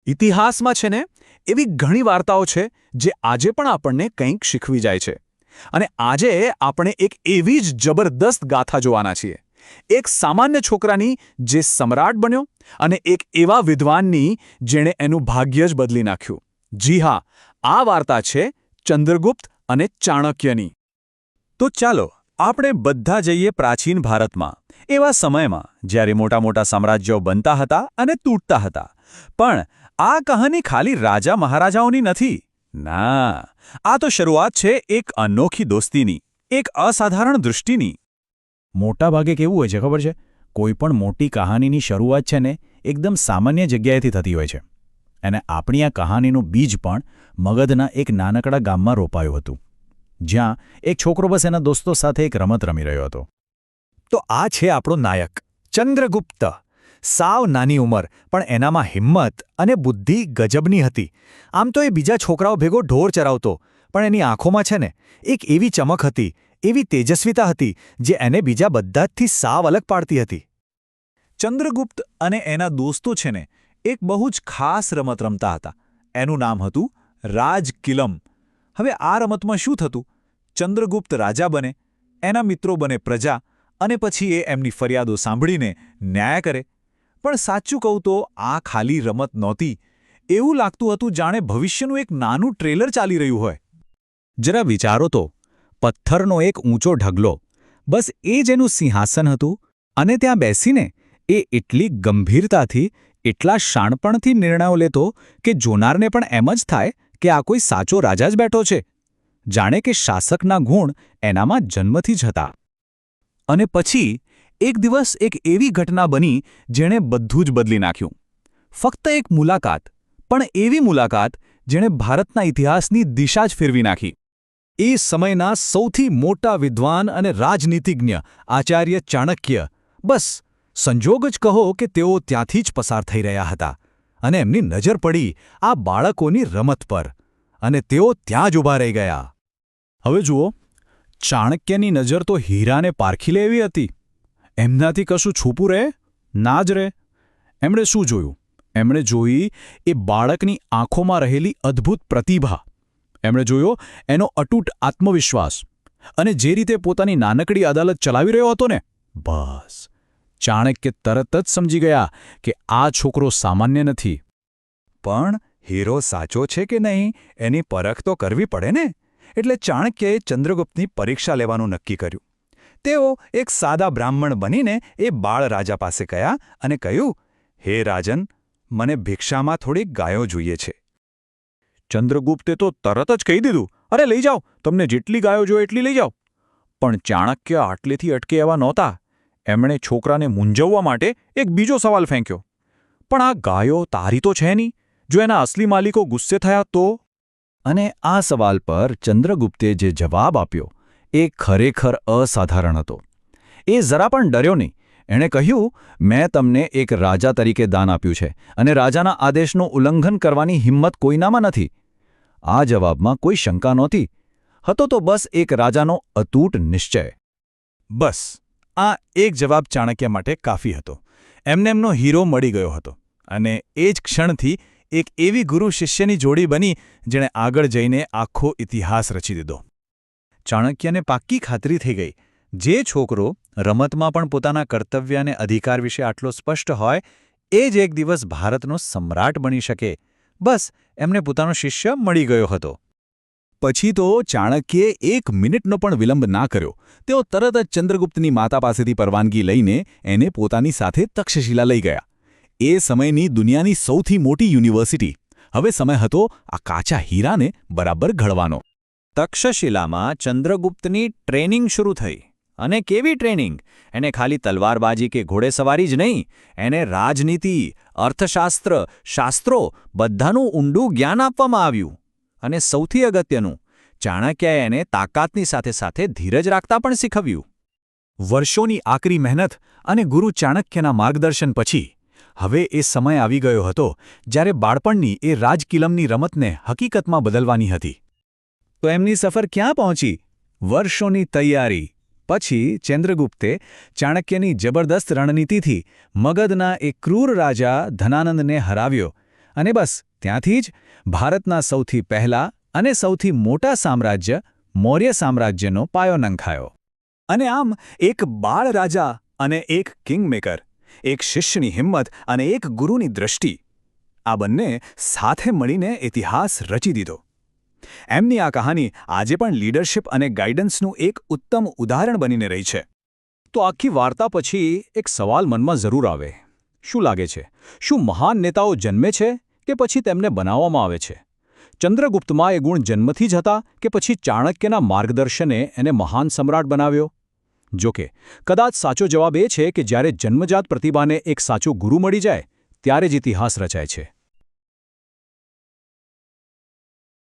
ઇતિહાસમાં છે ને એવી ઘણી વાર્તાઓ છે જે આજે પણ આપણને કંઈક શીખવી જાય છે. અને આજે આપણે એક એવી જ જબરદસ્ત ગાથા જોવાના છીએ. એક સામાન્ય છોકરાની જે સમ્રાટ બન્યો અને એક એવા વિદ્વાનની જેણે એનું ભાગ્ય જ બદલી નાખ્યું. જી હા, આ વાર્તા છે ચંદ્રગુપ્ત અને ચાણક્યની. તો ચાલો આપણે બધા જઈએ પ્રાચીન ભારતમાં, એવા સમયમાં જ્યારે મોટા મોટા સામ્રાજ્યો બનતા હતા અને તૂટતા હતા. પણ આ કહાની ખાલી રાજા મહારાજાઓની નથી. ના, આ તો શરૂઆત છે એક અનોખી દોસ્તીની, એક અસાધારણ દૃષ્ટિની. મોટા ભાગે કેવું હોય છે ખબર છે? કોઈ પણ મોટી કહાનીની શરૂઆત છે ને એકદમ સામાન્ય જગ્યાએથી થતી હોય છે. અને આપણી આ કહાનીનું બીજ પણ મગધના એક નાનકડા ગામમાં રોપાયું હતું, જ્યાં એક છોકરો બસ એના દોસ્તો સાથે એક રમત રમી રહ્યો હતો. તો આ છે આપણો નાયક ચંદ્રગુપ્ત. સાવ નાની ઉંમર, પણ એનામાં હિંમત અને બુદ્ધિ ગજબની હતી. આમ તો એ બીજા છોકરાઓ ભેગો ઢોર ચરાવતો, પણ એની આંખોમાં છે ને એક એવી ચમક હતી, એવી તેજસ્વીતા હતી જે એને બીજા બધાથી સાવ અલગ પાડતી હતી. ચંદ્રગુપ્ત અને એના દોસ્તો છે ને એક બહુ જ ખાસ રમત રમતા હતા. એનું નામ હતું રાજકિલમ. હવે આ રમતમાં શું થતું? ચંદ્રગુપ્ત રાજા બને, એના મિત્રો બને પ્રજા, અને પછી એ એમની ફરિયાદો સાંભળીને ન્યાય કરે. પણ સાચું કહું તો આ ખાલી રમત નહોતી. એવું લાગતું હતું જાણે ભવિષ્યનું એક નાનું ટ્રેલર ચાલી રહ્યું હોય. જરા વિચારો તો, પથ્થરનો એક ઊંચો ઢગલો, બસ એ જ એનું સિંહાસન હતું. અને ત્યાં બેસીને એ એટલી ગંભીરતાથી, એટલા શાણપણથી નિર્ણયો લેતો કે જોનારને પણ એમ જ થાય કે આ કોઈ સાચો રાજા જ બેઠો છે. જાણે કે શાસકના ગુણ એનામાં જન્મથી જ હતા. અને પછી એક દિવસ એક એવી ઘટના બની જેણે બધું જ બદલી નાખ્યું. ફક્ત એક મુલાકાત, પણ એવી મુલાકાત જેણે ભારતના ઇતિહાસની દિશા જ ફેરવી નાખી. એ સમયના સૌથી મોટા વિદ્વાન અને રાજનીતિજ્ઞ આચાર્ય ચાણક્ય, બસ સંજોગ જ કહો કે તેઓ ત્યાંથી જ પસાર થઈ રહ્યા હતા. અને એમની નજર પડી આ બાળકોની રમત પર, અને તેઓ ત્યાં જ ઊભા રહી ગયા. હવે જુઓ, ચાણક્યની નજર તો હીરાને પારખી લે એવી હતી. એમનાથી કશું છૂપું રહે? ના જ રહે. એમણે શું જોયું? એમણે જોઈ એ બાળકની આંખોમાં રહેલી અદ્ભુત પ્રતિભા. એમણે જોયો એનો અતૂટ આત્મવિશ્વાસ. અને જે રીતે પોતાની નાનકડી અદાલત ચલાવી રહ્યો હતો ને, બસ ચાણક્ય તરત જ સમજી ગયા કે આ છોકરો સામાન્ય નથી. પણ હીરો સાચો છે કે નહીં એની પરખ તો કરવી પડે ને. એટલે ચાણક્યએ ચંદ્રગુપ્તની પરીક્ષા લેવાનું નક્કી કર્યું. તેઓ એક સાદા બ્રાહ્મણ બનીને એ બાળ રાજા પાસે ગયા અને કહ્યું, હે રાજન, મને ભિક્ષામાં થોડીક ગાયો જોઈએ છે. ચંદ્રગુપ્તે તો તરત જ કહી દીધું, અરે લઈ જાઓ, તમને જેટલી ગાયો જોઈએ એટલી લઈ જાઓ. પણ ચાણક્ય આટલેથી અટકે એવા નહોતા. એમણે છોકરાને મૂંઝવવા માટે એક બીજો સવાલ ફેંક્યો. પણ આ ગાયો તારી તો છે નહીં, જો એના અસલી માલિકો ગુસ્સે થયા તો? અને આ સવાલ પર ચંદ્રગુપ્તે જે જવાબ આપ્યો એ ખરેખર અસાધારણ હતો. એ જરા પણ ડર્યો નહીં. એણે કહ્યું, મેં તમને એક રાજા તરીકે દાન આપ્યું છે અને રાજાના આદેશનું ઉલ્લંઘન કરવાની હિંમત કોઈનામાં નથી. આ જવાબમાં કોઈ શંકા નહોતી. હતો તો બસ એક રાજાનો અતૂટ નિશ્ચય. બસ આ એક જવાબ ચાણક્ય માટે કાફી હતો. એમને એમનો હીરો મળી ગયો હતો. અને એ જ ક્ષણથી એક એવી ગુરુ શિષ્યની જોડી બની જેણે આગળ જઈને આખો ઇતિહાસ રચી દીધો. ચાણક્યને પાક્કી ખાતરી થઈ ગઈ, જે છોકરો રમતમાં પણ પોતાના કર્તવ્ય અને અધિકાર વિશે આટલો સ્પષ્ટ હોય, એ જ એક દિવસ ભારતનો સમ્રાટ બની શકે. બસ એમને પોતાનો શિષ્ય મળી ગયો હતો. પછી તો ચાણક્યે એક મિનિટનો પણ વિલંબ ના કર્યો. તેઓ તરત જ ચંદ્રગુપ્તની માતા પાસેથી પરવાનગી લઈને એને પોતાની સાથે તક્ષશિલા લઈ ગયા. એ સમયની દુનિયાની સૌથી મોટી યુનિવર્સિટી. હવે સમય હતો આ કાચા હીરાને બરાબર ઘડવાનો. તક્ષશિલામાં ચંદ્રગુપ્તની ટ્રેનિંગ શરૂ થઈ. અને કેવી ટ્રેનિંગ! એને ખાલી તલવારબાજી કે ઘોડેસવારી જ નહીં, એને રાજનીતિ, અર્થશાસ્ત્ર, શાસ્ત્રો બધાનું ઊંડું જ્ઞાન આપવામાં આવ્યું. અને સૌથી અગત્યનું, ચાણક્યએ એને તાકાતની સાથે સાથે ધીરજ રાખતા પણ શીખવ્યું. વર્ષોની આકરી મહેનત અને ગુરુ ચાણક્યના માર્ગદર્શન પછી હવે એ સમય આવી ગયો હતો જ્યારે બાળપણની એ રાજકિલમની રમતને હકીકતમાં બદલવાની હતી. તો એમની સફર ક્યાં પહોંચી? વર્ષોની તૈયારી પછી ચંદ્રગુપ્તે ચાણક્યની જબરદસ્ત રણનીતિથી મગધના એક ક્રૂર રાજા ધનાનંદને હરાવ્યો અને બસ ત્યાંથી જ ભારતના સૌથી પહેલા અને સૌથી મોટા સામ્રાજ્ય મૌર્ય સામ્રાજ્યનો પાયો નંખાયો. અને આમ એક બાળ રાજા અને એક કિંગમેકર, એક શિષ્યની હિંમત અને એક ગુરુની દ્રષ્ટિ, આ બંને સાથે મળીને ઇતિહાસ રચી દીધો. એમની આ કહાની આજે પણ લીડરશિપ અને ગાઈડન્સનું એક ઉત્તમ ઉદાહરણ બનીને રહી છે. તો આખી વાર્તા પછી એક સવાલ મનમાં જરૂર આવે. શું લાગે છે, શું મહાન નેતાઓ જન્મે છે કે પછી તેમને બનાવવામાં આવે છે? ચંદ્રગુપ્તમાં એ ગુણ જન્મથી જ હતા કે પછી ચાણક્યના માર્ગદર્શને એને મહાન સમ્રાટ બનાવ્યો? જોકે કદાચ સાચો જવાબ એ છે કે જ્યારે જન્મજાત પ્રતિભાને એક સાચો ગુરુ મળી જાય ત્યારે જ ઇતિહાસ રચાય છે.